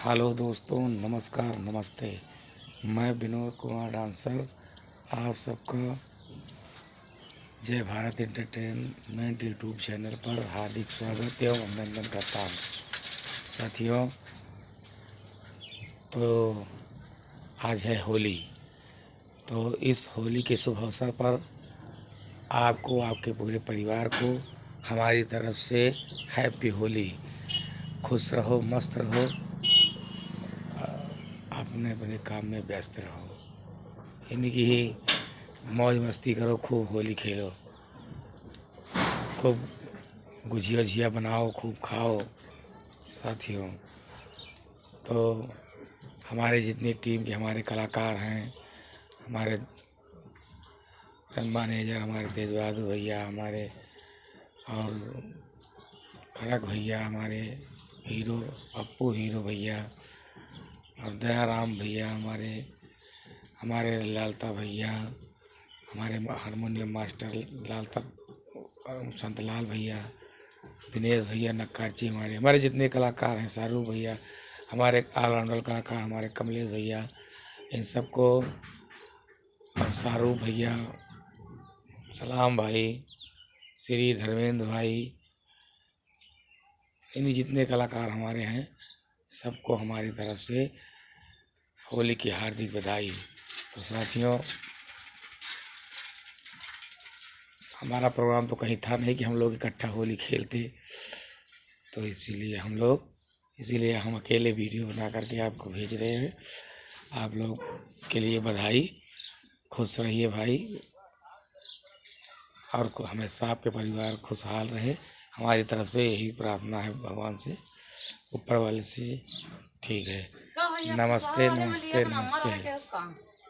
Hello दोस्तों, नमस्कार, नमस्ते। मैं विनोद कुमार डांसर आप सबका जय भारत एंटरटेनमेंट यूट्यूब चैनल पर हार्दिक स्वागत एवं अभिनंदन करता हूँ। साथियों, तो आज है होली। तो इस होली के शुभ अवसर पर आपको, आपके पूरे परिवार को हमारी तरफ से हैप्पी होली। खुश रहो, मस्त रहो, अपने अपने काम में व्यस्त रहो, यानी कि मौज मस्ती करो, खूब होली खेलो, खूब गुजिया वुजिया बनाओ, खूब खाओ। साथियों, तो हमारे जितनी टीम के हमारे कलाकार हैं, हमारे मैनेजर, हमारे तेज बहादुर भैया, हमारे और खड़क भैया, हमारे हीरो पप्पू हीरो भैया और दयाराम भैया, हमारे हमारे लालता भैया, हमारे हारमोनियम मास्टर लालता संतलाल भैया, दिनेश भैया नक्काची, हमारे हमारे जितने कलाकार हैं, शाहरुख भैया, हमारे ऑलराउंडर कलाकार हमारे कमलेश भैया, इन सबको, और शाहरुख भैया, सलाम भाई, श्री धर्मेंद्र भाई, इन जितने कलाकार हमारे हैं, सबको हमारी तरफ से होली की हार्दिक बधाई। तो साथियों, हमारा प्रोग्राम तो कहीं था नहीं कि हम लोग इकट्ठा होली खेलते, तो इसीलिए हम अकेले वीडियो बना करके आपको भेज रहे हैं। आप लोग के लिए बधाई। खुश रहिए भाई, और हमेशा आपके परिवार खुशहाल रहे, हमारी तरफ से यही प्रार्थना है भगवान से, ऊपर वाले से। ठीक है, नमस्ते नमस्ते नमस्ते।